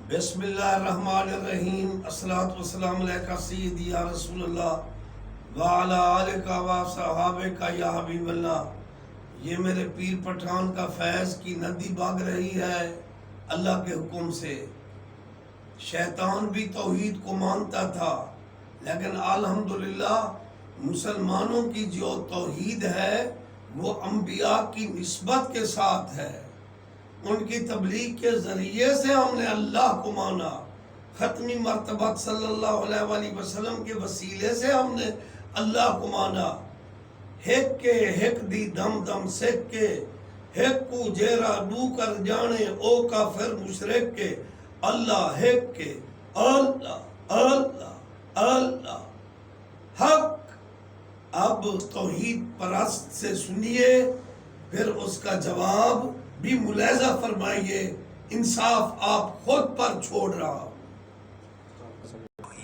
بسم اللہ الرحمن الرحیم، الصلاۃ والسلام علیکہ سیدی یا رسول اللہ وعلی آلک و صحابک یا حبیب اللہ۔ یہ میرے پیر پٹھان کا فیض کی ندی بہہ رہی ہے اللہ کے حکم سے۔ شیطان بھی توحید کو مانتا تھا، لیکن الحمدللہ مسلمانوں کی جو توحید ہے وہ انبیاء کی نسبت کے ساتھ ہے۔ ان کی تبلیغ کے ذریعے سے ہم نے اللہ کو مانا، ختمی مرتبہ صلی اللہ علیہ وآلہ وسلم کے وسیلے سے ہم نے اللہ کو مانا۔ ہک کے ہک دی دم دم سکھ کے، ہک کو جیرا بو کر جانے او کافر مشرک کے، اللہ ہک کے، اللہ اللہ اللہ حق۔ اب توحید پرست سے سنیے، پھر اس کا جواب بھی ملاحظہ فرمائیے، انصاف آپ خود پر چھوڑ رہا۔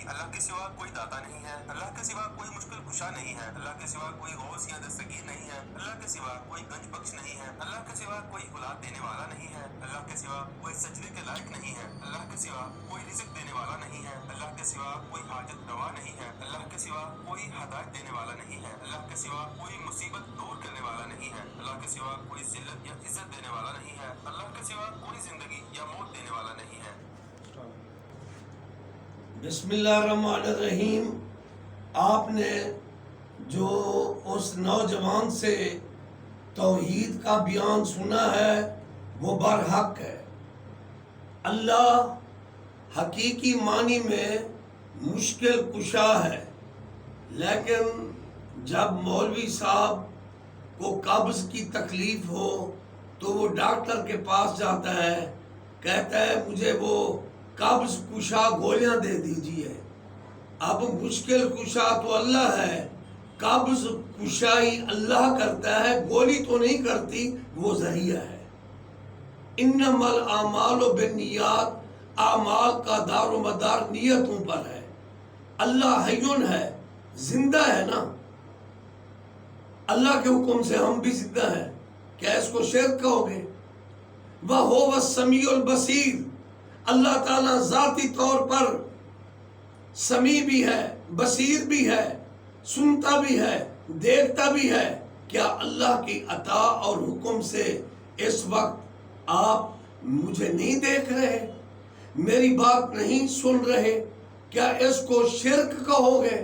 اللہ کے سوا کوئی داتا نہیں ہے، اللہ کے سوا کوئی مشکل کشا نہیں ہے، اللہ کے سوا کوئی غوث یا دستگیر نہیں ہے، اللہ کے سوا کوئی گنج بخش نہیں ہے، اللہ کے سوا کوئی اولاد دینے والا نہیں ہے، اللہ کے سوا کوئی سجدے کے لائق نہیں ہے، اللہ کے سوا کوئی رزق دینے والا نہیں ہے، اللہ کے سوا کوئی حاجت روا نہیں ہے، اللہ کے سوا کوئی ہدایت دینے والا نہیں ہے، اللہ کے سوا کوئی مصیبت دور کرنے والا نہیں ہے، اللہ کے سوا کوئی ذلت یا عزت دینے والا نہیں ہے، اللہ کے سوا کوئی زندگی یا موت دینے والا نہیں ہے۔ بسم اللہ الرحمن الرحیم۔ آپ نے جو اس نوجوان سے توحید کا بیان سنا ہے وہ برحق ہے۔ اللہ حقیقی معنی میں مشکل کشا ہے، لیکن جب مولوی صاحب کو قبض کی تکلیف ہو تو وہ ڈاکٹر کے پاس جاتا ہے، کہتا ہے مجھے وہ قبض کشا گولیاں دے دیجیے۔ اب مشکل کشا تو اللہ ہے، قبض کشائی اللہ کرتا ہے، گولی تو نہیں کرتی، وہ ذریعہ ہے۔ انما الاعمال بالنیات، اعمال کا دار و مدار نیتوں پر ہے۔ اللہ حیون ہے، زندہ ہے نا، اللہ کے حکم سے ہم بھی زندہ ہیں، کیا اس کو شرک کہو گے؟ وَهُوَ السَّمِيعُ الْبَصِيرُ، اللہ تعالیٰ ذاتی طور پر سمیع بھی ہے، بصیر بھی ہے، سنتا بھی ہے، دیکھتا بھی ہے۔ کیا اللہ کی عطا اور حکم سے اس وقت آپ مجھے نہیں دیکھ رہے، میری بات نہیں سن رہے؟ کیا اس کو شرک کہو گے؟